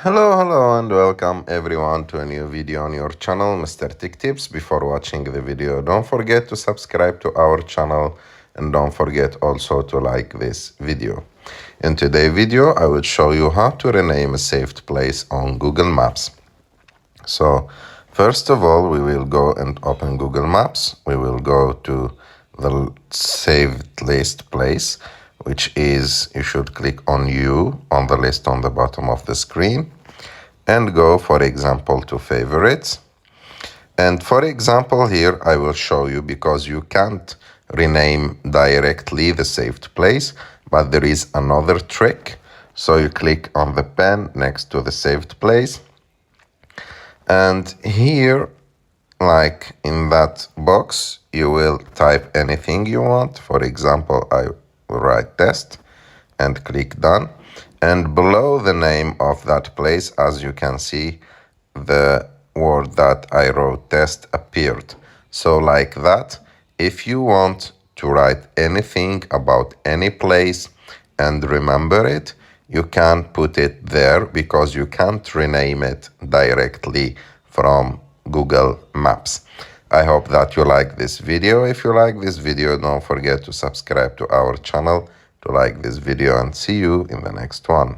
Hello, and welcome everyone to a new video on your channel, Mr. Tech Tips. Before watching the video, don't forget to subscribe to our channel and don't forget also to like this video. In today's video, I will show you how to rename a saved place on Google Maps. So, first of all, we will go and open Google Maps. We will go to the saved list place, which is, you should click on U on the list on the bottom of the screen and go, for example, to favorites. And for example, here I will show you, because you can't rename directly the saved place, but there is another trick. So you click on the pen next to the saved place. And here, like in that box, you will type anything you want. For example, I will write test and click done. And below the name of that place, as you can see, the word that I wrote test appeared. So like that, if you want to write anything about any place and remember it, you can put it there, because you can't rename it directly from Google Maps. I hope that you like this video. If you like this video, don't forget to subscribe to our channel, to like this video, and see you in the next one.